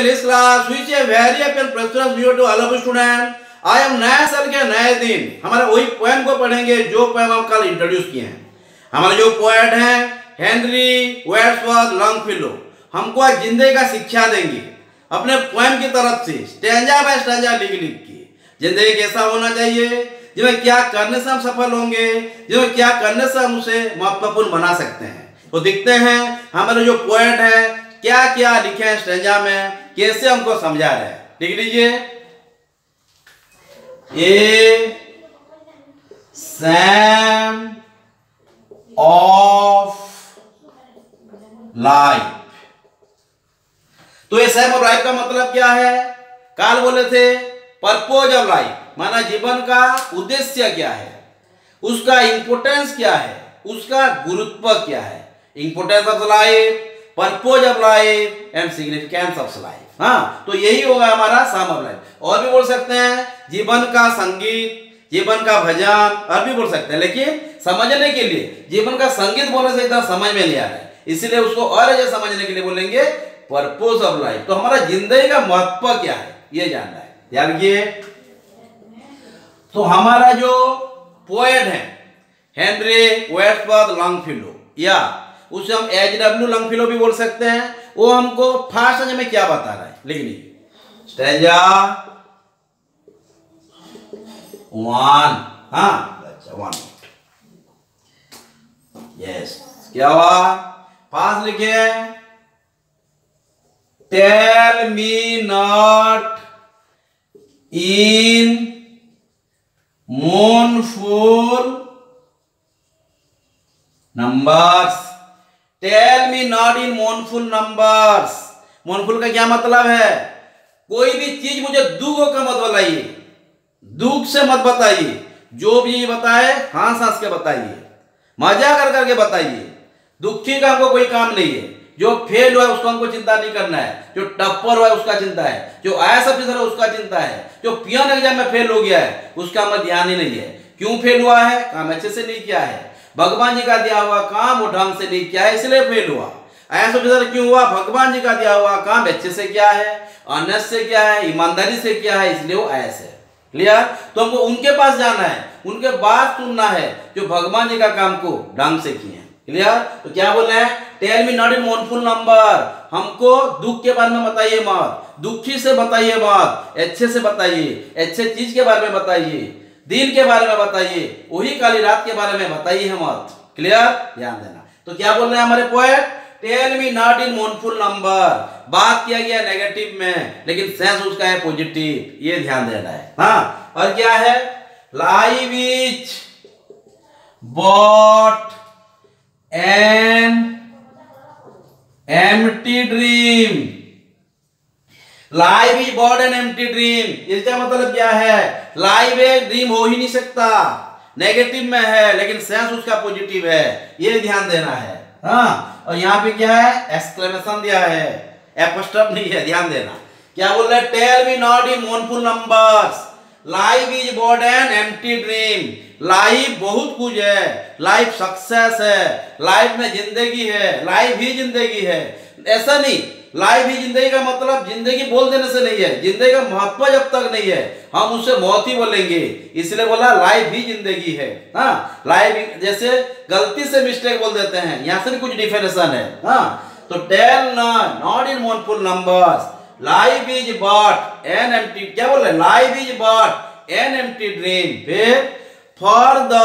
this class which a very happy prosperous video to all of students. I am नया साल के नए दिन हमारा वही पोएम को पढ़ेंगे जो पोएम हम कल इंट्रोड्यूस किए हैं। हमारे जो पोएट हैं हेनरी वर्ड्सवर्थ लॉन्गफेलो हमको आज जिंदगी का शिक्षा देंगे अपने पोएम की तरफ से स्टैंजा बाय स्टैंजा लिख के जिंदगी कैसा होना चाहिए, जिसमें क्या करने से हम सफल होंगे, जिसमें क्या करने से हम उसे महत्वपूर्ण बना सकते हैं। तो देखते हैं हमारे जो पोएट है क्या क्या लिखे हैं स्टैंजा में, कैसे हमको समझा रहे हैं। लिख लीजिए, ए सैम ऑफ लाइफ। तो ये सैम ऑफ लाइफ का मतलब क्या है? काल बोले थे पर्पज ऑफ लाइफ, माना जीवन का उद्देश्य क्या है, उसका इंपोर्टेंस क्या है, उसका गुरुत्व क्या है। Importance of life, purpose of life and significance of life. हाँ, तो यही होगा हमारा सम ऑफ लाइफ। और भी बोल सकते हैं जीवन का संगीत, जीवन का भजन, और भी बोल सकते हैं, लेकिन समझने के लिए जीवन का संगीत बोलने से इतना समझ में नहीं आ रहा है, इसलिए उसको और अच्छे समझने के लिए बोलेंगे पर्पज ऑफ लाइफ। तो हमारा जिंदगी का महत्व क्या है ये जानना है। ध्यान रखिए, तो हमारा जो पोएट है हेनरी वर्ड्सवर्थ लॉन्गफेलो, या उसे हम एच.डब्ल्यू. लॉन्गफेलो भी बोल सकते हैं, वो हमको फास्ट स्टैंजा में क्या बता रहा है। लिख लीजिए, स्टैंजा 1। हाँ अच्छा 1 यस, क्या हुआ फास्ट लिखे, tell me not in mournful numbers, tell me not in mournful numbers। mournful का क्या मतलब है? कोई भी चीज मुझे दुख का मत बताइए, दुख से मत बताइए, जो भी बताए हंस हंस के बताइए, मजा कर करके बताइए। दुखी का हमको कोई काम नहीं है, जो फेल हुआ है उसको हमको चिंता नहीं करना है, जो टप्पर हुआ है उसका चिंता है, जो आईएएस ऑफिसर है उसका चिंता है, जो पियन एग्जाम में फेल हो गया है उसका हमें ध्यान ही नहीं है। क्यों फेल हुआ है? काम अच्छे से नहीं किया है, भगवान जी का दिया हुआ काम वो ढंग से नहीं किया है इसलिए फेल हुआ। आईएएस ऑफिसर क्यों हुआ? भगवान जी का दिया हुआ काम अच्छे से किया है, ऑनेस्ट से किया है, ईमानदारी से किया है, इसलिए वो आईएएस है। क्लियर? तो हमको उनके पास जाना है, उनके बात सुनना है जो भगवान जी का काम को ढंग से किए हैं। क्लियर? तो क्या बोल रहे हैं? Tell me not in mournful number, हमको दुख के बारे में बताइए मत, दुखी से बताइए मत, अच्छे से बताइए, अच्छे चीज के बारे में बताइए, दिन के बारे में बताइए, वही काली रात के बारे में बताइए मत। क्लियर? ध्यान देना। तो क्या बोल रहे हैं हमारे poet? Tell me not in mournful number, बात किया गया नेगेटिव में लेकिन सेंस उसका है पॉजिटिव, ये ध्यान देना है। हाँ, और क्या है? Life is but an empty dream, life is but an empty dream. इसका मतलब क्या है? लाइफ एक ड्रीम हो ही नहीं सकता, नेगेटिव में है लेकिन सेंस उसका पॉजिटिव है, ये ध्यान देना है। हाँ, और यहाँ पे क्या है? एक्सक्लेमेशन दिया है, एपोस्ट्रोफ नहीं है, ध्यान देना। क्या बोल रहे हैं? Tell me not in mournful numbers, life is but an empty dream. Life बहुत कुछ है, लाइफ सक्सेस है, लाइफ में जिंदगी है, लाइफ ही जिंदगी है, ऐसा नहीं। लाइफ ही जिंदगी का मतलब जिंदगी बोल देने से नहीं है, जिंदगी का महत्व जब तक नहीं है हम उससे मौत ही बोलेंगे, इसलिए बोला लाइफ ही जिंदगी है। हाँ, लाइफ जैसे गलती से मिस्टेक बोल देते हैं, यहाँ से भी कुछ डिफरेंशन है। हाँ, तो tell not in mournful numbers, life is but an empty, क्या बोल रहे? Life is but an empty dream. फिर for the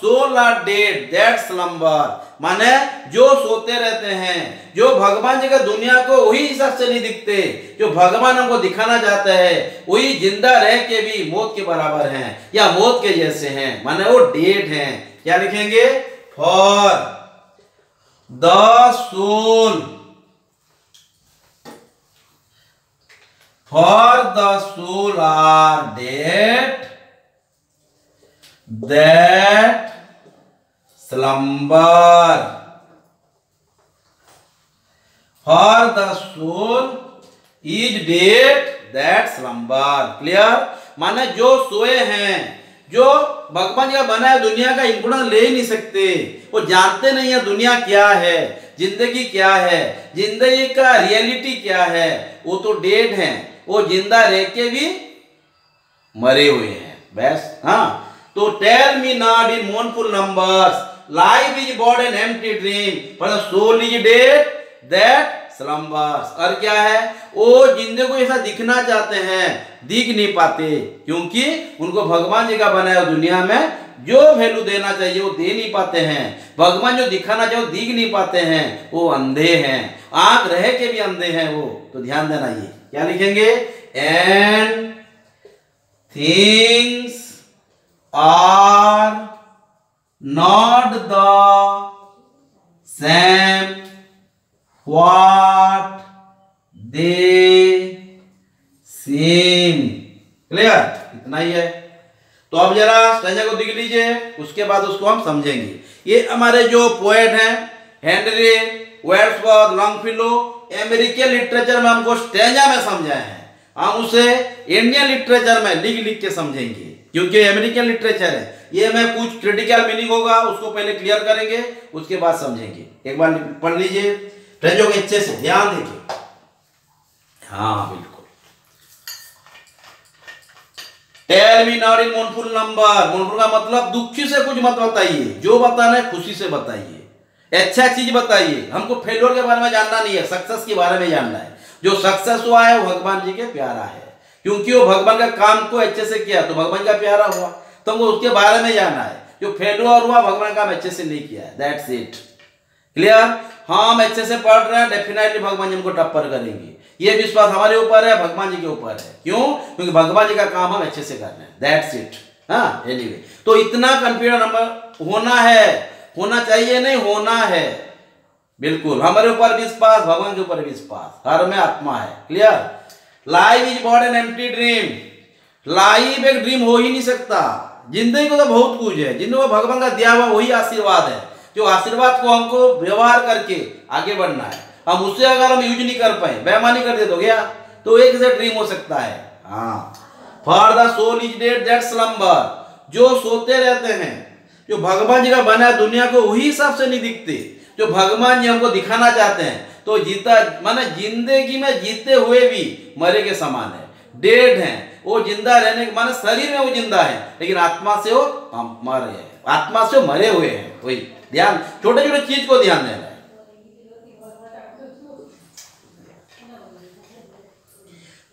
soul are dead that slumber, माने जो सोते रहते हैं, जो भगवान जी का दुनिया को वही हिसाब से नहीं दिखते, जो भगवान हमको दिखाना चाहते हैं वही जिंदा रह के भी मौत के बराबर हैं या मौत के जैसे हैं, माने वो डेड हैं। क्या लिखेंगे? For the soul, for the soul are dead that slumber, for the soul is dead that slumber। Clear? माने जो सोए हैं, जो भगवान जी का बना है दुनिया का इंपोर्टेंस ले ही नहीं सकते, वो जानते नहीं है दुनिया क्या है, जिंदगी क्या है, जिंदगी का रियलिटी क्या है, वो तो डेड हैं, वो जिंदा रह के भी मरे हुए हैं बस। हाँ, तो tell me not in mournful numbers, life is but an empty dream, पर the soul is dead that slumbers. और क्या है, वो जिंदगी को ऐसा दिखना चाहते हैं, दिख नहीं पाते, क्योंकि उनको भगवान जी का बनाया दुनिया में जो वैल्यू देना चाहिए वो दे नहीं पाते हैं। भगवान जो दिखाना चाहिए वो दिख नहीं पाते हैं, वो अंधे हैं, आंख रह के भी अंधे हैं वो। तो ध्यान देना, ये क्या लिखेंगे, and things are not the same what they seem. Clear, इतना ही है। तो अब जरा स्टैंजा को देख लीजिए, उसके बाद उसको हम समझेंगे। ये हमारे जो पोएट हैं Henry Wordsworth Longfellow, American literature में हमको स्टैंजा में समझाए हैं, हम उसे इंडियन लिटरेचर में लिख लिख के समझेंगे, क्योंकि अमेरिकन लिटरेचर है। ये में कुछ क्रिटिकल मीनिंग होगा, उसको पहले क्लियर करेंगे, उसके बाद समझेंगे। एक बार पढ़ लीजिए स्टैंजा को अच्छे से, ध्यान दीजिए। हाँ बिल्कुल। Tell me not in mournful number, mournful का मतलब दुखी से कुछ मत बताइए, जो बताना है खुशी से बताइए, अच्छा चीज बताइए। हमको फेलियर के बारे में जानना नहीं है, सक्सेस के बारे में जानना है। जो सक्सेस हुआ है वो भगवान जी के प्यारा है, क्योंकि वो भगवान का काम को अच्छे से किया तो भगवान का प्यारा हुआ, तो हमको उसके बारे में जानना है। जो फेलियर हुआ भगवान का काम अच्छे से नहीं किया है, दैट्स इट। क्लियर, हम अच्छे से पढ़ रहे हैं, डेफिनेटली भगवान जी हमको टप्पर करेंगे, ये विश्वास हमारे ऊपर है, भगवान जी के ऊपर है। क्यों, क्योंकि भगवान जी का काम हम अच्छे से कर रहे हैं, दैट्स इट। हाँ एनीवे, तो इतना कॉन्फिडेंस हमें होना है, होना चाहिए नहीं, होना है बिल्कुल। हमारे ऊपर विश्वास, भगवान के ऊपर विश्वास, हर में आत्मा है। Clear, life is but an empty dream, life एक ड्रीम हो ही नहीं सकता। जिंदगी को तो बहुत कुछ है, जिंदगी को भगवान का दिया हुआ वही आशीर्वाद है, जो आशीर्वाद को हमको व्यवहार करके आगे बढ़ना है। हम उससे अगर हम यूज नहीं कर पाए, बेईमानी कर दे तो गया, तो एक से ड्रीम हो सकता है। हाँ, for the soul is dead that slumber, जो सोते रहते हैं, जो भगवान जी का बना दुनिया को वही हिसाब से नहीं दिखते, जो भगवान जी हमको दिखाना चाहते हैं। तो जीता माने जिंदगी में जीते हुए भी मरे के समान है, डेड हैं, वो जिंदा रहने के माने शरीर में वो जिंदा है, लेकिन आत्मा से वो मर गए, आत्मा से मरे हुए हैं। वही ध्यान, छोटे छोटे चीज को ध्यान देना है।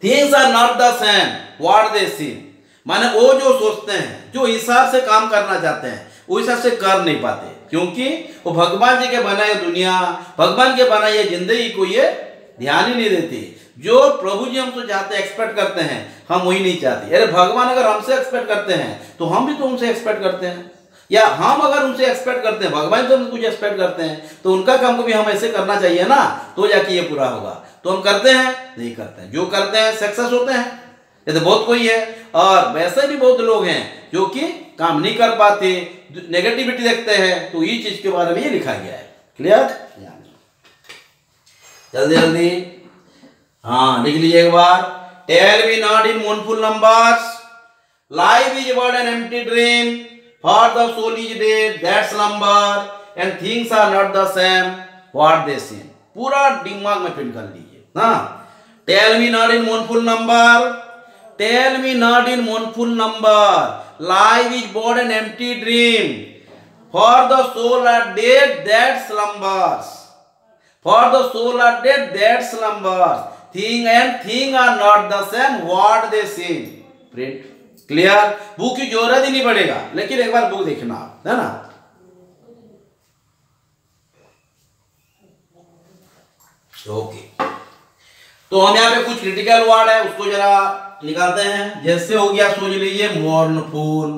Things are not the same what they seem, माने वो जो सोचते हैं, जो हिसाब से काम करना चाहते हैं, वो हिसाब से कर नहीं पाते, क्योंकि वो भगवान जी के बनाए दुनिया, भगवान के बनाए जिंदगी को ये ध्यान ही नहीं देते। जो प्रभु जी हमसे चाहते एक्सपेक्ट करते हैं, हम वही नहीं चाहते। अरे भगवान अगर हमसे एक्सपेक्ट करते हैं तो हम भी तो उनसे एक्सपेक्ट करते हैं, या हम अगर उनसे एक्सपेक्ट करते हैं, भगवान तो कुछ एक्सपेक्ट करते हैं, तो उनका काम को भी हम ऐसे करना चाहिए ना, तो जाके ये पूरा होगा। तो हम करते हैं नहीं करते हैं, जो करते हैं सक्सेस होते हैं। ये तो बहुत कोई है, और वैसे भी बहुत लोग हैं जो कि काम नहीं कर पाते, नेगेटिविटी देखते हैं, तो ये चीज के बारे में ये लिखा गया है। क्लियर, जल्दी जल्दी हाँ लिख लीजिए एक बार। Tell me not in mournful numbers, life is but an empty dream, for the soul is dead that slumber, and things are not the same what they seem. पूरा दिमाग में फिट कर लीजिए। हाँ, tell me not in mournful number, tell me not in mournful number, life is but an empty dream, for the soul are dead that slumbers, for the soul are dead that slumbers, thing and thing are not the same what they seem. Print clear, book की जरूरत ही नहीं पड़ेगा, लेकिन एक बार book देखना है ना। Okay, तो हम यहाँ पे कुछ क्रिटिकल वर्ड है उसको जरा निकालते हैं। जैसे हो गया, सोच लीजिए mournful,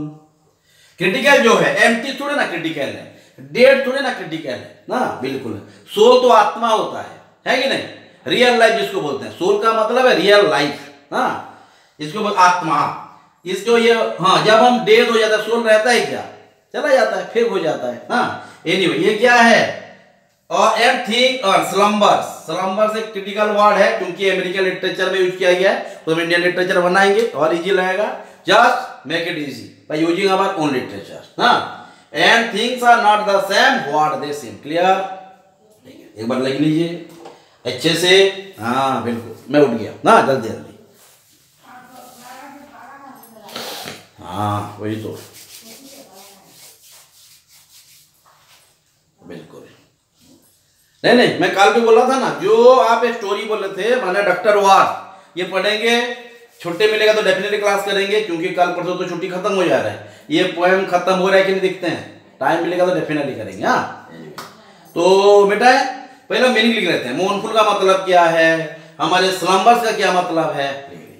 क्रिटिकल जो है, एम्प्टी थोड़े ना क्रिटिकल है, डेड थोड़े ना क्रिटिकल है ना, बिल्कुल। सोल तो आत्मा होता है कि नहीं, रियल लाइफ जिसको बोलते हैं, सोल का मतलब है रियल लाइफ, हाँ इसको बोलते आत्मा। इसको ये हाँ, जब हम डेड हो जाता है, सोल रहता है क्या, चला जाता है, फेक हो जाता है। हाँ एनीवे, ये क्या है, और एंड थिंग और स्लम्बर्स, स्लम्बर्स एक क्रिटिकल वर्ड है, क्योंकि अमेरिकन लिटरेचर में यूज किया गया है, तो हम इंडियन लिटरेचर बनाएंगे और इजी लगेगा। Just make it easy by using our own literature. हाँ, and things are not the same what they seem. Clear, एक बार लिख लीजिए अच्छे से। हाँ बिल्कुल, मैं उठ गया ना, जल्दी जल्दी। हाँ वही तो, बिल्कुल। नहीं, मैं कल भी बोला था ना, जो आप एक स्टोरी बोले थे माने डॉक्टर वार, ये पढ़ेंगे, छुट्टी मिलेगा तो डेफिनेटली क्लास करेंगे, क्योंकि कल परसों तो छुट्टी खत्म हो जा रहा है। ये पोएम खत्म हो रहा है कि नहीं दिखते हैं, टाइम मिलेगा तो डेफिनेटली करेंगे। हाँ तो बेटा पहले मीनिंग लिख लेते हैं। मोurnful का मतलब क्या है, हमारे स्लम्बर्स का क्या मतलब है, लिख लीजिए।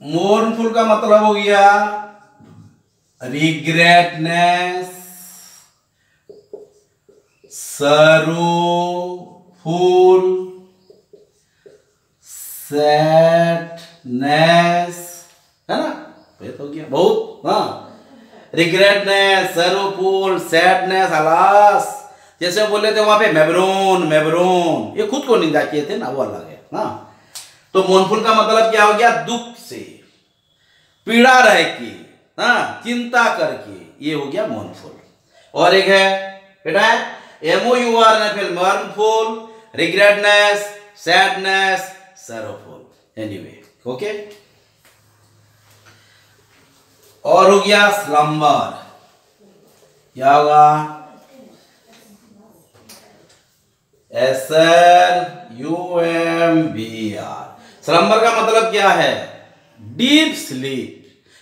मोurnful का मतलब हो गया रिग्रेटनेस, sorrowful, सैडनेस, है ना, ये तो गया बहुत। हाँ, रिग्रेटनेस, sorrowful, सैडनेस, अलास, जैसे बोले थे वहां पे मेब्रोन, ये खुद को निंदा किए थे ना, वो अलग है। हाँ तो मोurnful का मतलब क्या हो गया, दुख से, पीड़ा रह के, हाँ चिंता करके, ये हो गया मोurnful। और एक है बेटा MOURNFL, mournful, regretness, sadness, sorrowful, anyway, okay. और हो गया स्लम्बर, क्या होगा, SLUMBR। स्लम्बर का मतलब क्या है, डीप स्लीप।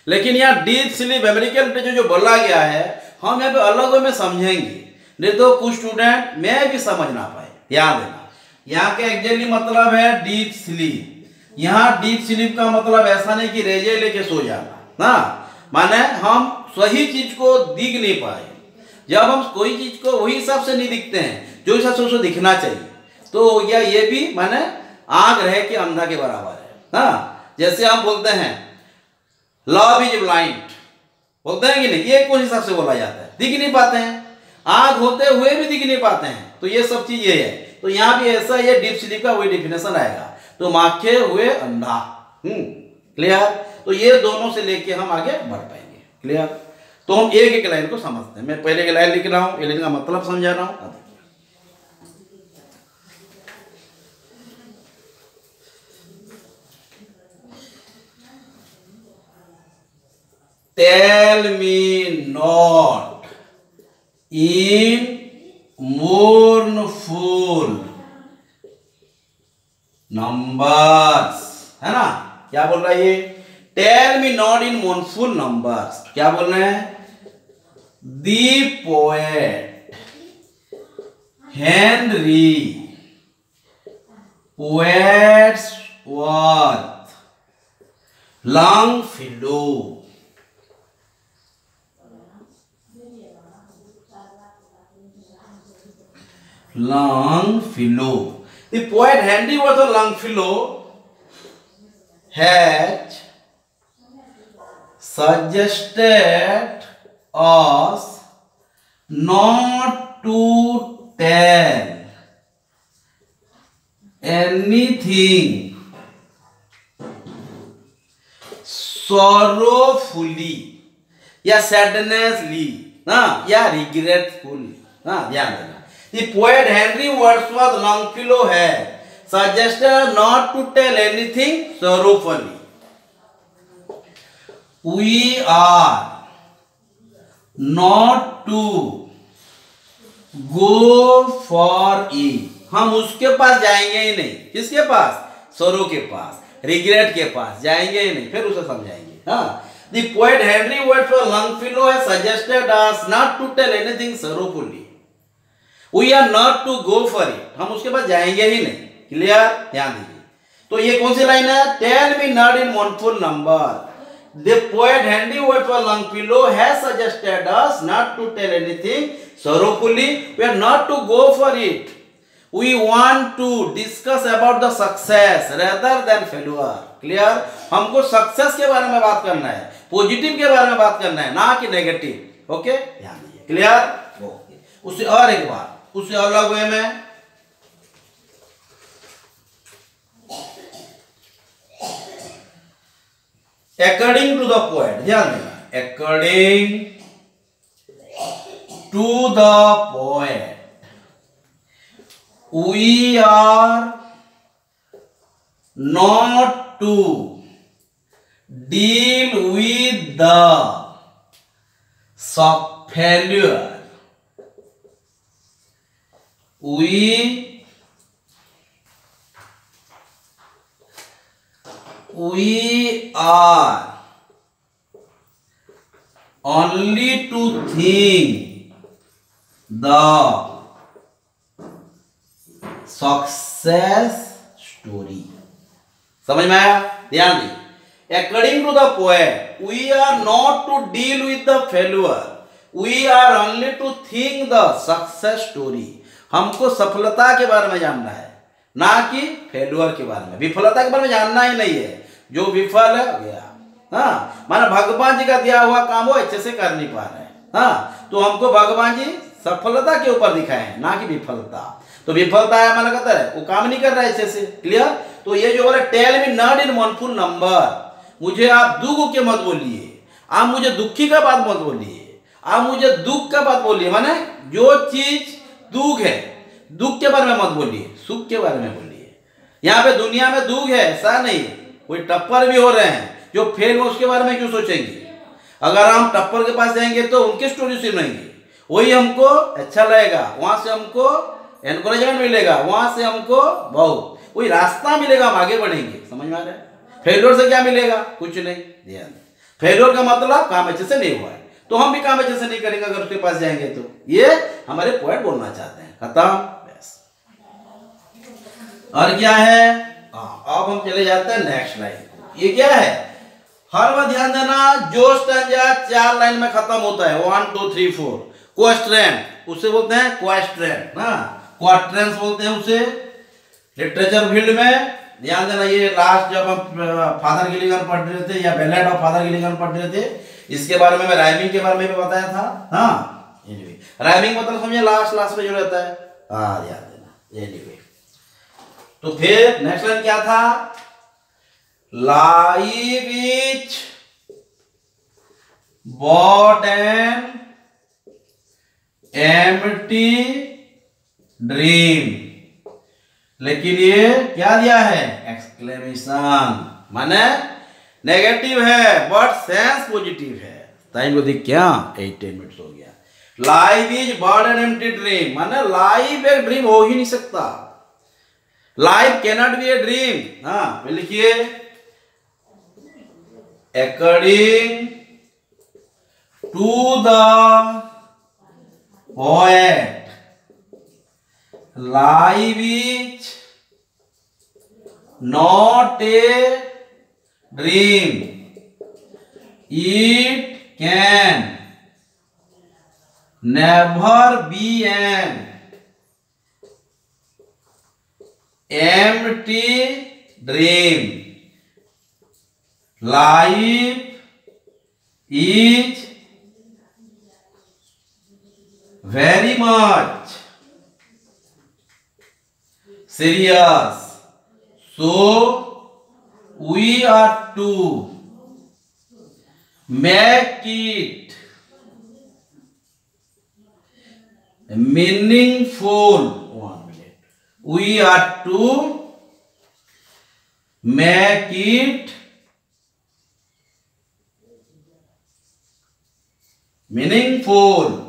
लेकिन यहाँ डीप स्लीप अमेरिकन जो बोला गया है, हम यहाँ पे अलग वे में समझेंगे, नहीं तो कुछ स्टूडेंट मैं भी समझ ना पाए। ध्यान देना, यहाँ के एक्चुअली मतलब है डीप स्लीप। यहाँ डीप स्लीप का मतलब ऐसा नहीं कि रेजे लेके सो जाना ना, माने हम सही चीज को दिख नहीं पाए। जब हम कोई चीज को वही हिसाब से नहीं दिखते हैं जो हिसाब से उसको दिखना चाहिए, तो या ये भी माने आग रहे कि अंधा के बराबर है। हाँ जैसे हम बोलते हैं लव इज ब्लाइंड, बोलते हैं कि नहीं, ये कौन हिसाब से बोला जाता है, दिख नहीं पाते हैं, आग होते हुए भी दिख नहीं पाते हैं, तो ये सब चीज ये है। तो यहाँ भी ऐसा ये डीप स्लीप का वही डिफिनेशन आएगा, तो माखे हुए अंधा। क्लियर, तो ये दोनों से लेके हम आगे बढ़ पाएंगे। क्लियर, तो हम एक एक लाइन को समझते हैं। मैं पहले की लाइन लिख रहा हूं, ये लाइन का मतलब समझा रहा हूं। Tell me not in mournful numbers, है ना, क्या बोल रहा है ये, tell me not in mournful numbers। क्या बोल रहे हैं, The poet Henry Wadsworth Longfellow The poet Henry Wadsworth Longfellow had suggested us not to tell anything sorrowfully या sadnessly ना या regretfully ना, ध्यान देना। The poet Henry Wadsworth Longfellow had suggested not to tell anything sorrowfully. We are not to go for it, हम उसके पास जाएंगे ही नहीं। किसके पास, सरो के पास, रिग्रेट के पास जाएंगे ही नहीं, फिर उसे समझाएंगे। हाँ, The poet Henry Wadsworth Longfellow has suggested us not to tell anything sorrowfully. We are not to go for it, हम उसके पास जाएंगे ही नहीं। क्लियर, ध्यान दीजिए। तो ये कौन सी लाइन है, Tell me not in mournful number. The poet Henry Wadsworth Longfellow has suggested us not to tell anything sorrowfully. We are not to go for it. We want to discuss about the success rather than failure. Clear. हमको success के बारे में बात करना है, positive के बारे में बात करना है, ना कि नेगेटिव। ओके, ध्यान दीजिए, क्लियर। ओके, उससे और एक बार, उससे अलग वे में अकॉर्डिंग टू द पोएट, ध्यान देना, according to the poet we are not to deal with the failure. We are only to think the success story. समझ में आया? ध्यान दी, according to the poet we are not to deal with the failure, we are only to think the success story. हमको सफलता के बारे में जानना है, ना कि फेल्यूर के बारे में। विफलता के बारे में जानना ही नहीं है, जो विफल है गया। हाँ, माना भगवान जी का दिया हुआ काम वो अच्छे से कर नहीं पा रहे। हाँ, तो हमको भगवान जी सफलता के ऊपर दिखाए हैं, ना कि विफलता। तो विफलता है माना कहता है वो काम नहीं कर रहा है अच्छे से, क्लियर। तो ये जो बोला tell me not in mournful number, मुझे आप दुख के मत बोलिए, आप मुझे दुखी का बात मत बोलिए, आप मुझे दुख का बात बोलिए। माने जो चीज दुख है, दुख के बारे में मत बोलिए, सुख के बारे में बोलिए। यहाँ पे दुनिया में दुख है ऐसा नहीं, कोई टप्पर भी हो रहे हैं जो फेल हो, उसके बारे में क्यों सोचेंगे। अगर हम टप्पर के पास जाएंगे तो उनकी स्टोरी सुनेंगे, वही हमको अच्छा लगेगा, वहां से हमको एनकरेजमेंट मिलेगा, वहां से हमको बहुत कोई रास्ता मिलेगा, हम आगे बढ़ेंगे। समझ में आ रहा है? फेल्योर से क्या मिलेगा? कुछ नहीं। ध्यान, फेल्योर का मतलब काम अच्छे से नहीं हुआ है, तो हम भी काम अच्छे से नहीं करेंगे अगर उसके पास जाएंगे तो। ये हमारे पोएट बोलना चाहते हैं। खत्म, बस। और क्या है? अब हम चले जाते हैं नेक्स्ट लाइन। ये क्या है? हर बार ध्यान देना, जो स्टैंजा 4 लाइन में खत्म होता है, 1 2 3 4, क्वेश्चन उसे बोलते हैं क्वेश्चन, ना क्वाड्रेंस बोलते हैं उसे लिटरेचर फील्ड में। ध्यान देना, ये लास्ट जब हम फादर गिलिगन पढ़ रहे थे, या बैलेट ऑफ फादर गिलिगन पढ़ रहे थे, इसके बारे में मैं राइमिंग के बारे में भी बताया था। हाँ, राइमिंग मतलब समझे लास्ट में जो रहता है। हाँ, ध्यान देना। एनीवे, तो फिर नेक्स्ट लाइन क्या था? Life is but an empty dream. लेकिन ये क्या दिया है? एक्सक्लेमेशन, माने नेगेटिव है बट सेंस पॉजिटिव है। टाइम को देख क्या 18 मिनट हो गया। Life is but an empty dream, माने लाइफ एक ड्रीम हो ही नहीं सकता। Life cannot be a dream. हाँ, लिखिए, according to the poet life is not a dream, it can never be an empty dream. Life is very much serious, so we are to make it meaningful. 1 minute. We are to make it meaningful.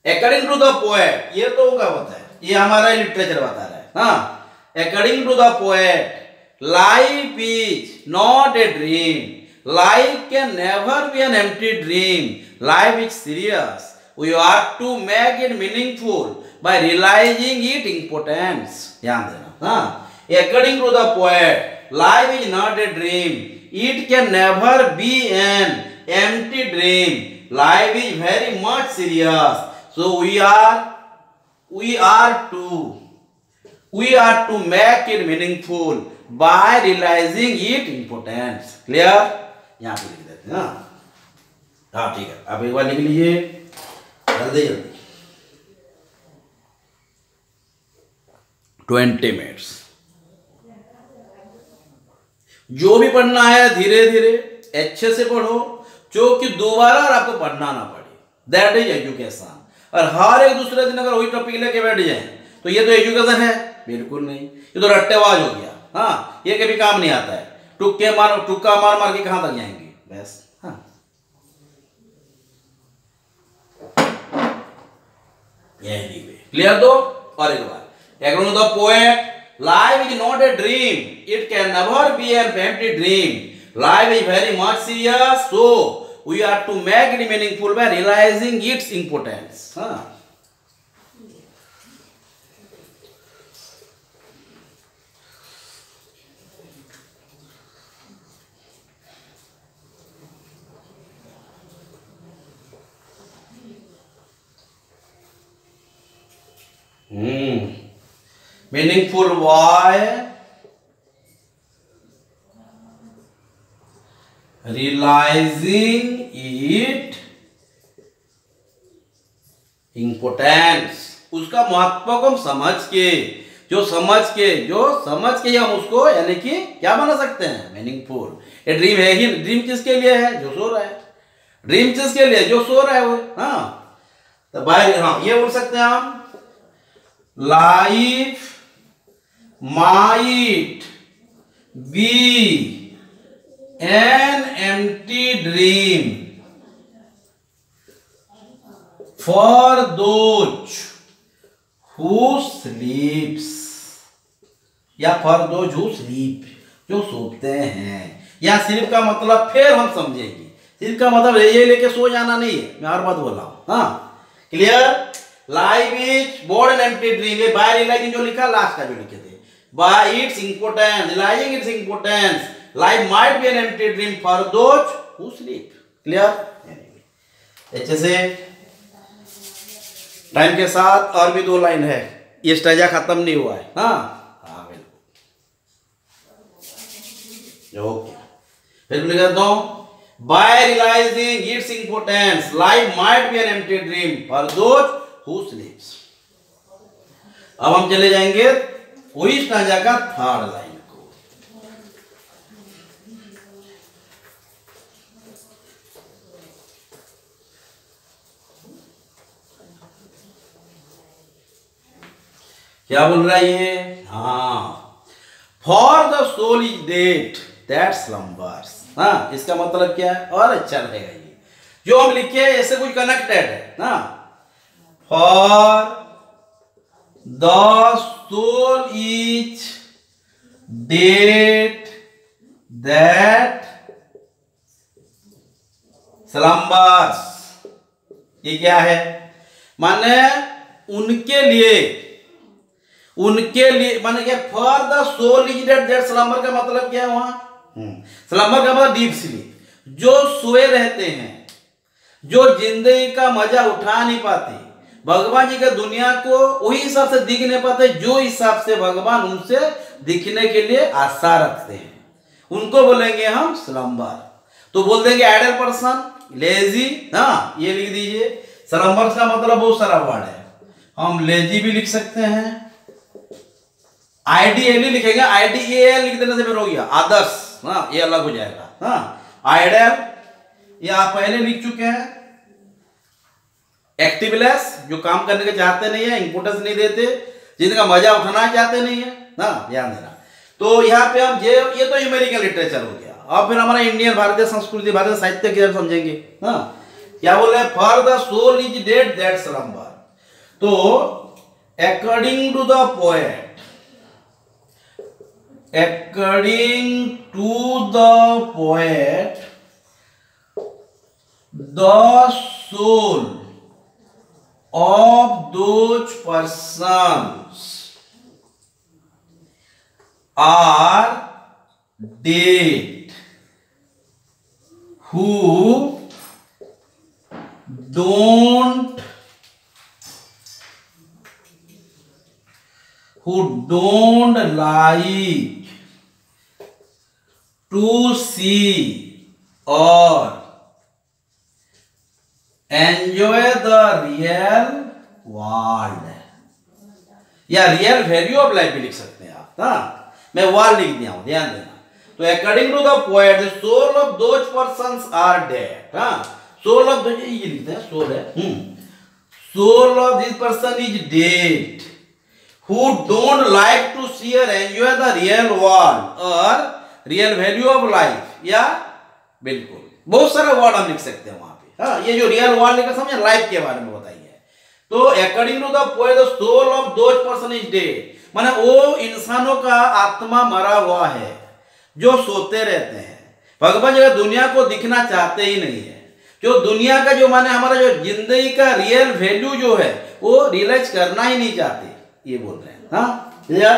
According to the poet, ये तो क्या होता है? ये हमारा literature बता रहा है। हाँ, according to the poet life is not a dream, life can never be an empty dream, life is serious, we are to make it meaningful by realising it importance. ध्यान देना। हाँ, according to the poet life is not a dream, it can never be an empty dream, life is very much serious, so we are to make it meaningful by realising it importance. Clear? यहाँ पे लिख देते हैं। हाँ ठीक है, अब एक बार लिख लीजिए जल्दी जल्दी। 20 मिनट्स। जो भी पढ़ना है धीरे धीरे अच्छे से पढ़ो, जो कि दोबारा आपको पढ़ना ना पड़े। That is education. और हर एक दूसरे दिन अगर वही टॉपिक लेके बैठ जाए तो ये तो एजुकेशन है? बिल्कुल नहीं, ये तो रट्टेबाज हो गया। हाँ, ये कभी काम नहीं आता है। टुक्का मार मार के कहां तक जाएंगे बस। हाँ, यही क्लियर? दो और एक बार According to the poet, life is not a dream. It can never be an empty dream. Life is very much serious, so we are to make it meaningful by realizing its importance. हाँ. Meaningful why? Realizing it importance, उसका महत्व को हम समझ के हम उसको यानी कि क्या बना सकते हैं? मीनिंगफुल। ये ड्रीम है ही, ड्रीम किसके लिए है? जो सो रहा है। ड्रीम किसके लिए? जो सो रहा है वो। हाँ, तो भाई हाँ ये बोल सकते हैं हम, life might be an empty dream for those who sleeps, या for those who sleep, जो सोते हैं। या सिर्फ का मतलब फिर हम समझेंगे, सिर्फ का मतलब ये लेके सो जाना नहीं है, मैं हर बात बोल रहा हूं। हाँ, clear? Life is board and empty dream, ये बाय रियलाइजिंग जो लिखा लास्ट का जो लिखे थे, by its importance, realizing its importance, life might be an empty dream for those who sleep. Clear? अच्छे से टाइम के साथ और भी 2 लाइन है, ये स्टेजा खत्म नहीं हुआ है। हाँ हाँ बिल्कुल, ओके। फिर लिख देता हूं, by realizing its importance, life might be an empty dream for those who sleeps. अब हम चले जाएंगे वही स्टांजा का 3rd लाइन को। क्या बोल रहा है ये? हाँ, for the soul is dead that slumbers. हाँ, इसका मतलब क्या है? और अच्छा रहेगा ये जो हम लिखे ऐसे कुछ कनेक्टेड है ना। For the soul is dead that slumbers। ये क्या है? माने उनके लिए माने क्या? For the soul is dead that slumber का मतलब क्या है वहां? स्लम्बर का मतलब डीप स्लीप, जो सोए रहते हैं, जो जिंदगी का मजा उठा नहीं पाते, भगवान जी का दुनिया को वही हिसाब से दिख नहीं पाते जो हिसाब से भगवान उनसे दिखने के लिए आशा रखते हैं, उनको बोलेंगे हम स्लम्बर। तो बोल देंगे आइडल पर्सन, लेजी। हाँ, ये लिख दीजिए। स्लम्बर का मतलब बहुत सारा वर्ड है, हम लेजी भी लिख सकते हैं, आईडीएल लिखेंगे, आईडीएल लिख देने से फिर हो गया आदर्श। हाँ, ये अलग हो जाएगा। हाँ, आइडल ये आप पहले लिख चुके हैं। एक्टिवलेस, जो काम करने के चाहते नहीं है, इंपोर्टेंस नहीं देते, जिनका मजा उठाना चाहते नहीं है। हाँ, ध्यान देना। तो यहाँ पे हम ये तो अमेरिकन लिटरेचर हो गया। अब फिर हमारा इंडियन भारतीय संस्कृति, भारतीय साहित्य की समझेंगे। हाँ, क्या बोल रहे हैं? For the soul is dead that slumber. तो according to the poet, the soul of those persons are dead who don't like to see और एंजॉय द रियल वर्ल्ड, या रियल वैल्यू ऑफ लाइफ भी लिख सकते हैं आप। हाँ, मैं वर्ल्ड लिख दिया हूं, ध्यान देना। तो according to the poet the soul of those persons are dead. हाँ, सोल ऑफ दोज, ये लिखते हैं, सोल है, soul of this person is dead who don't like to see or enjoy the real world और real value of life, या बिल्कुल बहुत सारा वर्ड हम लिख सकते हैं वहां पे। हाँ, ये जो रियल वर्ल्ड लिखा समझे, लाइफ के बारे में बताइए। तो according to the poet the soul of those person is dead, माने वो इंसानों का आत्मा मरा हुआ है जो सोते रहते हैं। भगवान जगह दुनिया को दिखना चाहते ही नहीं है, जो दुनिया का जो माने हमारा जो जिंदगी का रियल वैल्यू जो है वो रियलाइज करना ही नहीं चाहते, ये बोल रहे हैं। हाँ, क्लियर।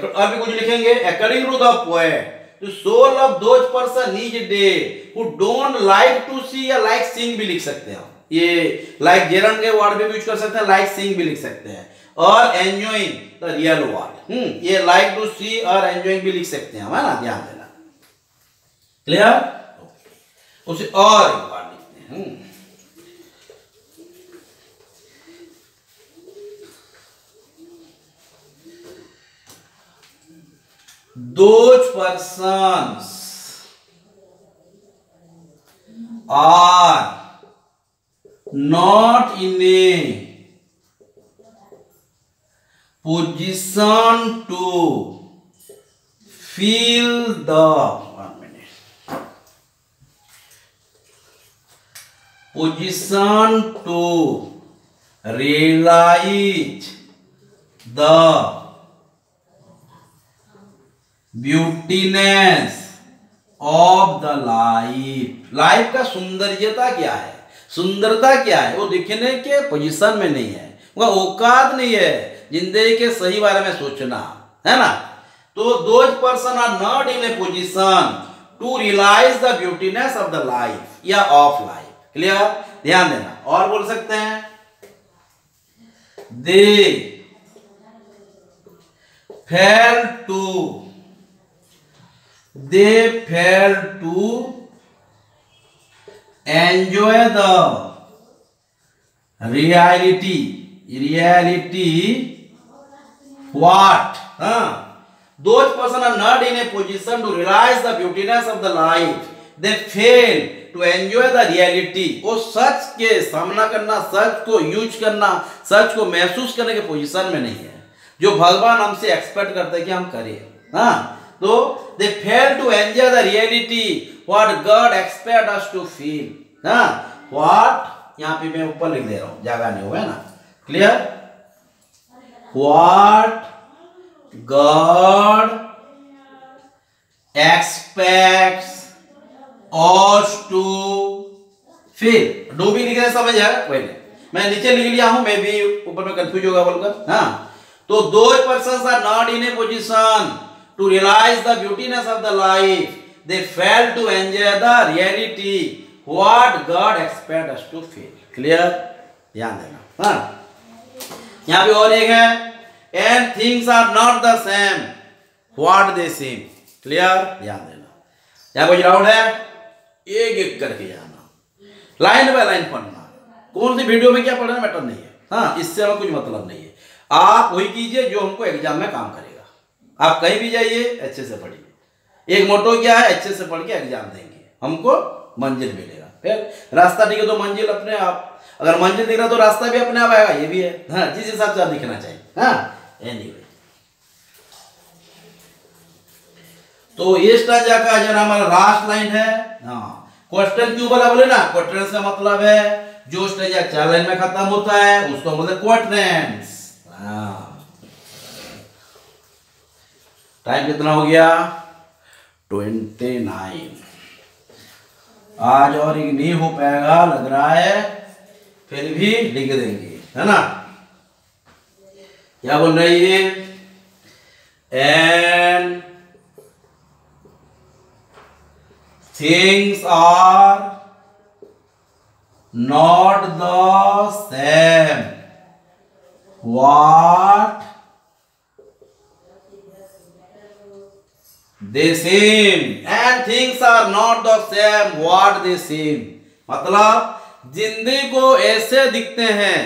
और भी कुछ लिखेंगे, according to the poet the soul of those person is dead who don't like to see, या लाइक सिंग भी लिख सकते हैं। ये लाइक जेरन के वर्ड भी यूज कर सकते हैं, लाइक सिंग भी लिख सकते हैं। और एंजॉयिंग द रियल वर्ल्ड, ये लाइक टू सी और एंजॉयिंग भी लिख सकते हैं, है ना, ध्यान देना। क्लियर। उसे और एक बार लिखते हैं, those persons are not in a position to feel the position to realize the beautiness of the life, life का सुंदर्यता क्या है, सुंदरता क्या है, वो दिखने के पोजीशन में नहीं है, वो औकात नहीं है जिंदगी के सही बारे में सोचना, है ना। तो those person are not in a position to realise the beautiness of the life, या ऑफ लाइफ। क्लियर, ध्यान देना। और बोल सकते हैं, they fail to enjoy the reality what, those person are not in a position to realize the beautiness of the life, they fail to enjoy the reality, वो सच के सामना करना, सच को यूज करना, सच को महसूस करने के पोजीशन में नहीं है जो भगवान हमसे एक्सपेक्ट करते हैं कि हम करें। हाँ, तो they fail to enjoy the reality what God expect us to feel। हाँ, what यहाँ पे मैं ऊपर लिख दे रहा हूँ, जगह नहीं होगा ना। Clear, what God expects us to feel, do भी लिख रहे समझ आएगा। पहले मैं नीचे लिख लिया हूं, मैं भी ऊपर में कंफ्यूज होगा बोलकर। हाँ, तो those persons are not in a position to realize the beautiness of the life, they fail to enjoy the reality what God expects us to feel। Clear, ध्यान देना। हाँ, यहाँ पे और एक है, and things are not the same what they seem। Clear, ध्यान देना। यहाँ कोई डाउट है, एक एक करके जाना, लाइन बाय लाइन पढ़ना, कौन सी वीडियो में क्या पढ़ना मैटर नहीं है। हाँ, इससे हमें कुछ मतलब नहीं है, आप वही कीजिए जो हमको एग्जाम में काम करेगा। आप कहीं भी जाइए, अच्छे से पढ़िए। एक मोटो क्या है, अच्छे से पढ़ के एग्जाम देंगे, हमको मंजिल मिलेगा। फिर रास्ता ठीक है तो मंजिल अपने आप, अगर मंजिल दिख रहा तो रास्ता भी अपने आप आएगा, ये भी है। हाँ, जिस हिसाब से आप दिखना चाहिए। हाँ, एनीवे, तो ये स्टांजा का जो हमारा लास्ट लाइन है। हाँ, क्वेश्चन क्यों बोला बोले ना, क्वेश्चन का मतलब है जो स्टांजा 4 लाइन में खत्म होता है उसको मतलब क्वेश्चन। हाँ, टाइम कितना हो गया, 29। आज और एक नहीं हो पाएगा लग रहा है, फिर भी लिख देंगे, है ना। क्या बोल रही है, and things are not the same what they seem and things are not the same what they seem। मतलब जिंदगी को ऐसे दिखते हैं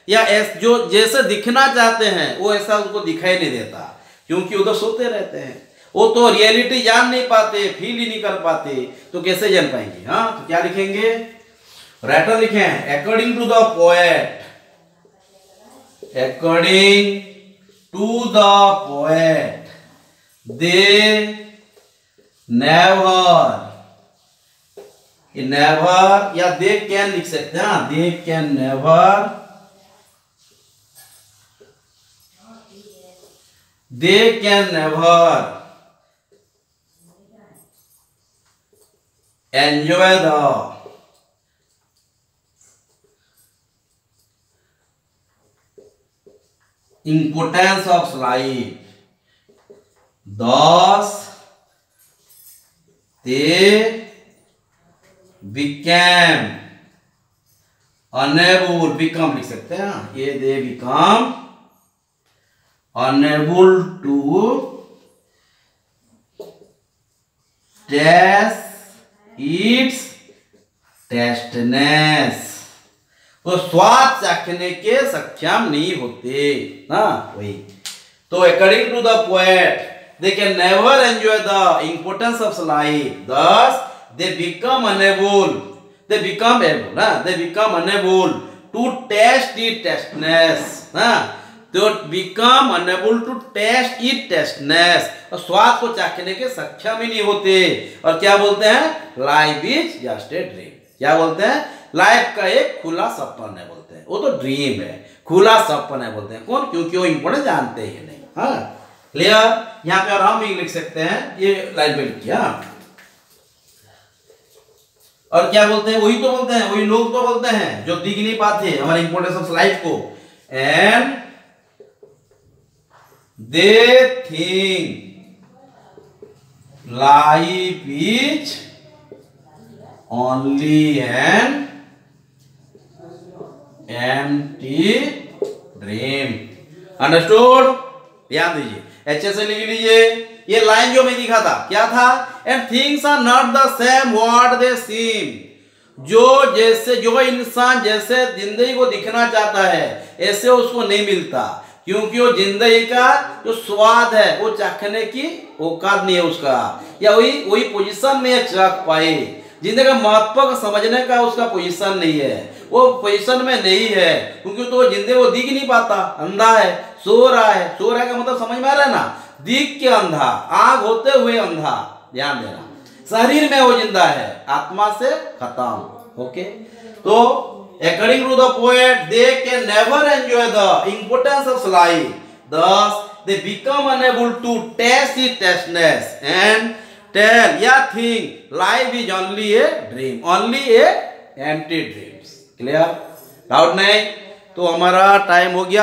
या जो जैसे दिखना चाहते हैं वो ऐसा उनको दिखाई नहीं देता, क्योंकि वो तो सोते रहते हैं, वो तो रियलिटी जान नहीं पाते, फील ही नहीं कर पाते, तो कैसे जान पाएंगे। हाँ, तो क्या लिखेंगे, राइटर लिखे हैं according to the poet, according to the poet they never, never या they can लिख सकते हैं, they can never, they can never enjoy the importance of life, thus they became unable, become लिख सकते हैं ये, they become unable to taste its tastiness, तो स्वाद चाखने के सक्षम नहीं होते ना, वही। तो according to the poet they can never enjoy the importance of life, thus they become unable, they become able, they become unable to taste its tastiness, तो become unable to taste its tastiness, और स्वाद को चाखने के सक्षम ही नहीं होते, और क्या बोलते हैं, life is just a dream, क्या बोलते हैं, लाइफ का एक खुला सपना है बोलते हैं, वो तो ड्रीम है, खुला सपना है बोलते हैं, कौन, क्योंकि वो इंपॉर्टेंट जानते ही नहीं। हाँ, क्लियर। यहाँ पे और हम भी लिख सकते हैं, ये लाइन पे लिखिए। और क्या बोलते हैं, वही तो बोलते हैं, वही लोग तो बोलते हैं जो दिख नहीं पाते हमारे इंपॉर्टेंस ऑफ लाइफ को, and they think life is only an empty dream. Understood, ध्यान दीजिए, अच्छे से लिख लीजिए। ये लाइन जो मैं दिखा था क्या था, and things are not the same what they seem, जो इंसान जैसे जिंदगी को दिखना चाहता है ऐसे उसको नहीं मिलता, क्योंकि वो जिंदगी का जो स्वाद है वो चाखने की औकात नहीं है उसका, या वही पोजीशन में चाख पाए, जिंदगी का महत्व को समझने का उसका पोजीशन नहीं है, वो पोजीशन में नहीं है, क्योंकि तो जिंदगी वो दिख नहीं पाता, अंधा है, सो रहा है, सो रहा है का मतलब समझ में आ रहा है ना, दिख के अंधा, आग होते हुए अंधा, ध्यान देना, शरीर में वो जिंदा है, आत्मा से खत्म। ओके, तो according to the poet they can never enjoy the importance of life, thus they become unable to taste its tastiness and tell या think life is only a dream, only a empty dreams। Clear, doubt नहीं, तो हमारा time हो गया।